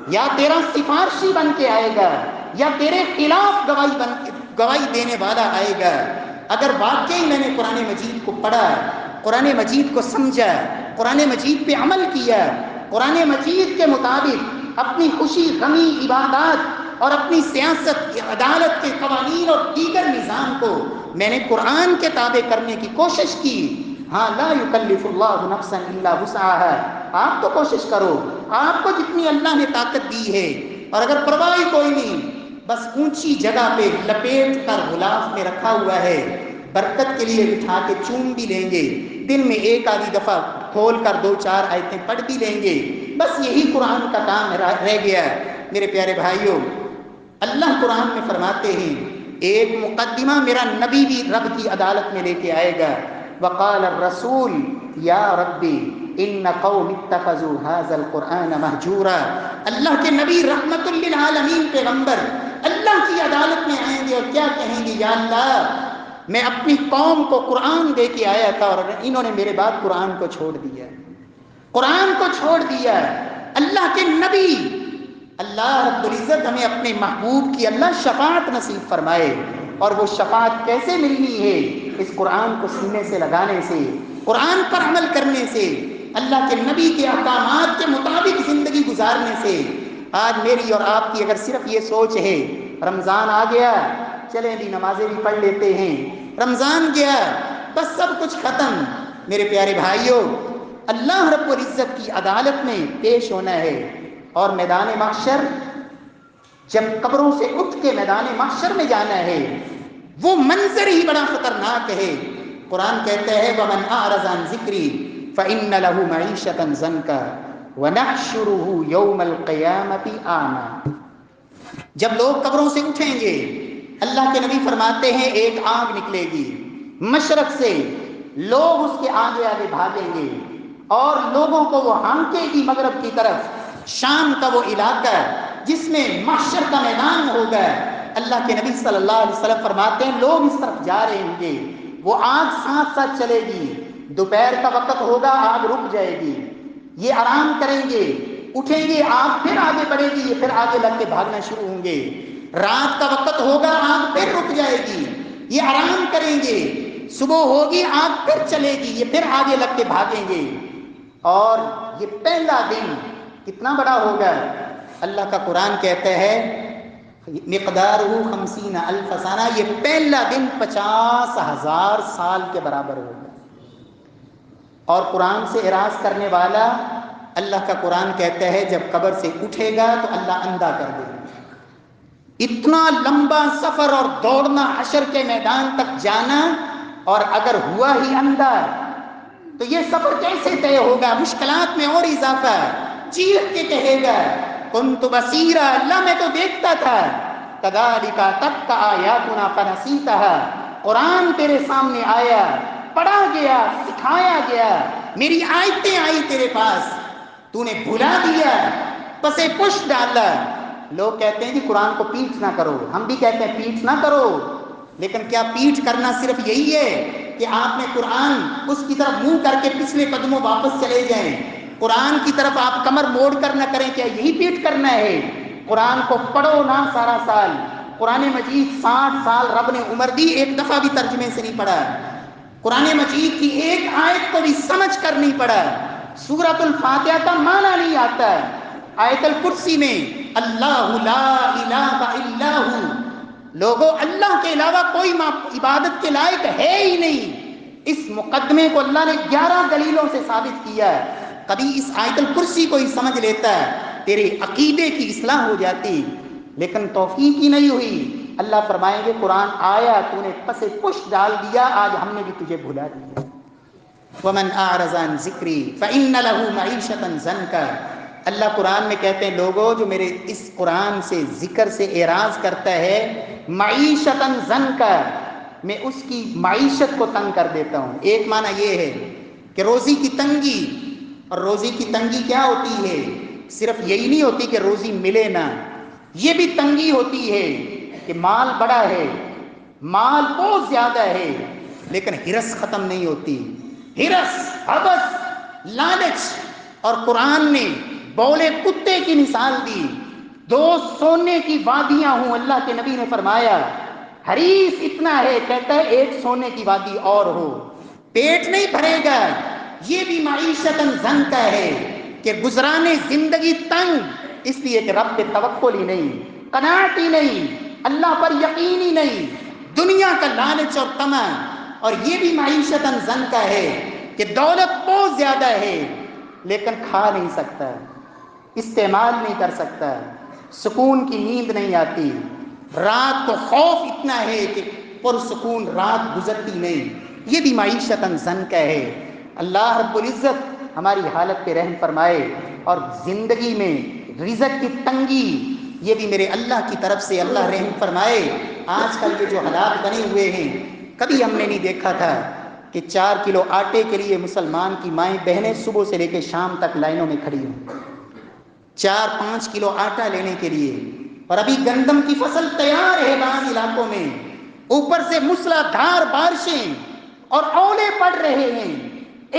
یا تیرا سفارشی بن کے آئے گا یا تیرے خلاف گواہی دینے والا آئے گا۔ اگر واقعی میں نے قرآن مجید کو پڑھا، قرآن مجید کو سمجھا، قرآن مجید پہ عمل کیا، قرآن مجید کے مطابق اپنی خوشی غمی عبادات اور اپنی سیاست عدالت کے قوانین اور دیگر نظام کو میں نے قرآن کے تابع کرنے کی کوشش کی، ہاں لا یکلف اللہ نفسا الا وسعها، آپ تو کوشش کرو، آپ کو جتنی اللہ نے طاقت دی ہے، اور اگر پرواہ کوئی نہیں، بس اونچی جگہ پہ لپیٹ کر غلاف میں رکھا ہوا ہے، برکت کے لیے اٹھا کے چوم بھی لیں گے، دن میں ایک آدھی دفعہ کھول کر 2-4 آیتیں پڑھ بھی لیں گے، بس یہی قرآن کا کام رہ گیا۔ میرے پیارے بھائیوں، اللہ قرآن میں فرماتے ہیں ایک مقدمہ میرا نبی بھی رب کی عدالت میں لے کے آئے گا، وقال الرسول یا ربی ان قوم اتخذوا هذا القرآن مہجورا، اللہ کے نبی رحمت للعالمین پیغمبر اللہ کی عدالت میں آئیں گے اور کیا کہیں گے، یا اللہ میں اپنی قوم کو قرآن دے کے آیا تھا اور انہوں نے میرے بعد قرآن کو چھوڑ دیا، قرآن کو چھوڑ دیا۔ اللہ کے نبی، اللہ رب العزت ہمیں اپنے محبوب کی اللہ شفاعت نصیب فرمائے، اور وہ شفاعت کیسے ملنی ہے، اس قرآن کو سینے سے لگانے سے، قرآن پر عمل کرنے سے، اللہ کے نبی کے احکامات کے مطابق زندگی گزارنے سے۔ آج میری اور آپ کی اگر صرف یہ سوچ ہے رمضان آ گیا چلیں بھی نمازیں بھی پڑھ لیتے ہیں، رمضان گیا بس سب کچھ ختم، میرے پیارے بھائیوں اللہ رب العزت کی عدالت میں پیش ہونا ہے، اور میدان محشر جب قبروں سے اٹھ کے میدان محشر میں جانا ہے وہ منظر ہی بڑا خطرناک ہے۔ قرآن کہتا ہے وَمَنْ أَعْرَضَ عَنْ ذِكْرِي فَإِنَّ لَهُ مَعِيشَةً ضَنْكًا وَنَحْشُرُهُ يَوْمَ الْقِيَامَةِ أَعْمَى۔ جب لوگ قبروں سے اٹھیں گے اللہ کے نبی فرماتے ہیں ایک آگ نکلے گی مشرق سے، لوگ اس کے آگے آگے بھاگیں گے اور لوگوں کو وہ ہانکے گی مغرب کی طرف، شام کا وہ علاقہ جس میں محشر کا میدان ہوگا۔ اللہ کے نبی صلی اللہ علیہ وسلم فرماتے ہیں لوگ اس طرف جا رہے ہوں گے، وہ آگ ساتھ ساتھ چلے گی، دوپہر کا وقت ہوگا آگ رک جائے گی، یہ آرام کریں گے، اٹھیں گے آگ پھر آگے بڑھے گی، یہ پھر آگے لگ کے بھاگنا شروع ہوں گے، رات کا وقت ہوگا آگ پھر رک جائے گی، یہ آرام کریں گے، صبح ہوگی آگ پھر چلے گی، یہ پھر آگے لگ کے بھاگیں گے۔ اور یہ پہلا دن کتنا بڑا ہوگا، اللہ کا قرآن کہتا ہے مقدارہ 50,000 سنہ، یہ پہلا دن 50,000 سال کے برابر ہوگا۔ اور قرآن سے اعراض کرنے والا اللہ کا قرآن کہتا ہے جب قبر سے اٹھے گا تو اللہ اندھا کر دے گا۔ اتنا لمبا سفر اور دوڑنا حشر کے میدان تک جانا، اور اگر ہوا ہی اندھا تو یہ سفر کیسے طے ہوگا؟ مشکلات میں اور اضافہ، چیخ کے کہے گا کنت بصیرا، اللہ میں تو دیکھتا تھا، کذالک اتتک آیاتنا فنسیتها، قرآن تیرے سامنے آیا، پڑھا گیا، سکھایا گیا، میری آیتیں آئی تیرے پاس، تو نے بھلا دیا، پسے پش ڈالا۔ لوگ کہتے ہیں کہ قرآن کو پیٹھ نہ کرو، ہم بھی کہتے ہیں پیٹھ نہ کرو، لیکن کیا پیٹھ کرنا صرف یہی ہے کہ آپ نے قرآن اس کی طرف منہ کر کے پچھلے قدموں واپس چلے جائیں، قرآن کی طرف آپ کمر موڑ کر نہ کریں، کیا یہی پیٹھ کرنا ہے؟ قرآن کو پڑھو نہ سارا سال، قرآن مجید 60 سال رب نے عمر دی، ایک دفعہ بھی ترجمے سے نہیں پڑھا، قرآن مجید کی ایک آیت کو بھی سمجھ کر نہیں پڑھا، سورۃ الفاتحہ کا معنی نہیں آتا، آیت الکرسی میں اللہ لا الہ الا ہو، لوگوں اللہ کے علاوہ کوئی عبادت کے لائق ہے ہی نہیں، اس مقدمے کو اللہ نے 11 دلیلوں سے ثابت کیا ہے۔ کبھی اس آیت الکرسی کو ہی سمجھ لیتا تیرے عقیدے کی اصلاح ہو جاتی، لیکن توفیق ہی نہیں ہوئی۔ اللہ فرمائیں گے قرآن آیا تو نے پس پش ڈال دیا، آج ہم نے بھی تجھے بھلا دیا۔ وَمَنْ أَعْرَضَ عَنْ ذِكْرِي فَإِنَّ لَهُ مَعِيشَةً ضَنْكًا، اللہ قرآن میں کہتے ہیں لوگوں جو میرے اس قرآن سے ذکر سے اعراض کرتا ہے، معیشتاً ضنکا، میں اس کی معیشت کو تنگ کر دیتا ہوں۔ ایک معنی یہ ہے کہ روزی کی تنگی، اور روزی کی تنگی کیا ہوتی ہے؟ صرف یہی نہیں ہوتی کہ روزی ملے نہ، یہ بھی تنگی ہوتی ہے کہ مال بڑا ہے، مال بہت زیادہ ہے، لیکن ہرس ختم نہیں ہوتی، ہرس، حبس، لالچ۔ اور قرآن نے بولے کتے کی مثال دی، 2 سونے کی وادیاں ہوں، اللہ کے نبی نے فرمایا حریص اتنا ہے، کہتا ہے 1 سونے کی وادی اور ہو، پیٹ نہیں بھرے گا۔ یہ بھی معیشتاً ضنکا ہے کہ گزرانے زندگی تنگ، اس لیے کہ رب پہ توکل ہی نہیں، قناعت ہی نہیں، اللہ پر یقین ہی نہیں، دنیا کا لالچ اور طمع۔ اور یہ بھی معیشتاً ضنکا ہے کہ دولت بہت زیادہ ہے لیکن کھا نہیں سکتا، استعمال نہیں کر سکتا، سکون کی نیند نہیں آتی، رات کو خوف اتنا ہے کہ پرسکون رات گزرتی نہیں، یہ بھی معیشتاً ضنکا ہے۔ اللہ رب العزت ہماری حالت پہ رحم فرمائے، اور زندگی میں رزق کی تنگی یہ بھی میرے اللہ کی طرف سے اللہ رحم فرمائے۔ آج کل کے جو حالات بنے ہوئے ہیں، کبھی ہم نے نہیں دیکھا تھا کہ 4 کلو آٹے کے لیے مسلمان کی مائیں بہنیں صبح سے لے کے شام تک لائنوں میں کھڑی ہوں، 4-5 کلو آٹا لینے کے لیے۔ اور ابھی گندم کی فصل تیار ہے بعض علاقوں میں، اوپر سے موسلادھار بارشیں اور اولے پڑ رہے ہیں،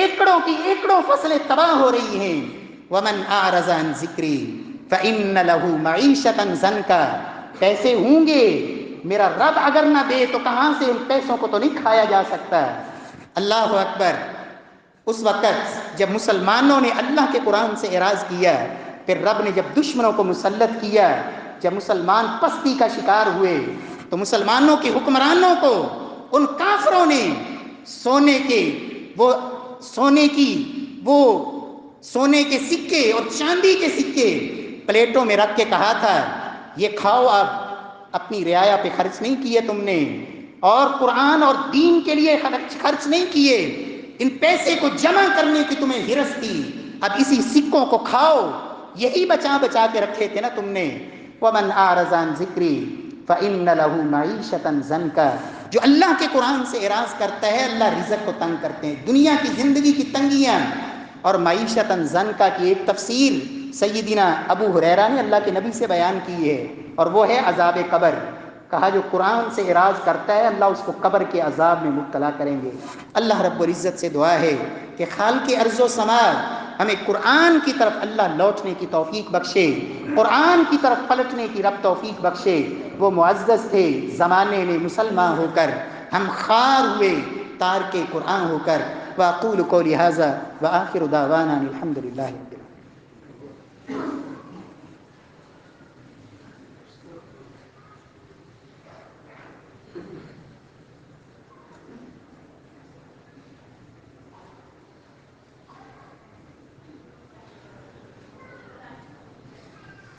ایکڑوں کی ایکڑوں فصلیں تباہ ہو رہی ہیں۔ وَمَنْ أَعْرَضَ عَنْ ذِكْرِي فَإِنَّ لَهُ مَعِيشَةً ضَنْكًا، پیسے ہوں گے، میرا رب اگر نہ دے تو کہاں سے ان پیسوں کو تو نہیں کھایا جا سکتا۔ اللہ اکبر۔ اس وقت جب مسلمانوں نے اللہ کے قرآن سے اعراض کیا، پھر رب نے جب دشمنوں کو مسلط کیا، جب مسلمان پستی کا شکار ہوئے، تو مسلمانوں کے حکمرانوں کو ان کافروں نے سونے کے سکے اور چاندی کے سکے پلیٹوں میں رکھ کے کہا تھا یہ کھاؤ، اب اپنی رعایا پہ خرچ نہیں کیے تم نے، اور قرآن اور دین کے لیے خرچ نہیں کیے، ان پیسے کو جمع کرنے کی تمہیں ہرس تھی، اب اسی سکوں کو کھاؤ، یہی بچا بچا کے رکھے تھے نا تم نے۔ وَمَنْ أَعْرَضَ عَنْ ذِكْرِي فَإِنَّ لَهُ مَعِيشَةً ضَنْكًا، جو اللہ کے قرآن سے اعراض کرتا ہے اللہ رزق کو تنگ کرتے ہیں، دنیا کی زندگی کی تنگیاں۔ اور معیشتاً ضنکا کی ایک تفسیر سیدنا ابو ہریرہ نے اللہ کے نبی سے بیان کی ہے، اور وہ ہے عذاب قبر۔ کہا جو قرآن سے اعراض کرتا ہے اللہ اس کو قبر کے عذاب میں مبتلا کریں گے۔ اللہ رب العزت سے دعا ہے کہ خالق ارض و سماء ہمیں قرآن کی طرف اللہ لوٹنے کی توفیق بخشے، قرآن کی طرف پلٹنے کی رب توفیق بخشے۔ وہ معزز تھے زمانے میں مسلمان ہو کر، ہم خار ہوئے تارک قرآن ہو کر۔ وَأَقُولُ قَوْلِي هَذَا وَآخِرُ دَعْوَانَا الْحَمْدُ لِلَّهِ۔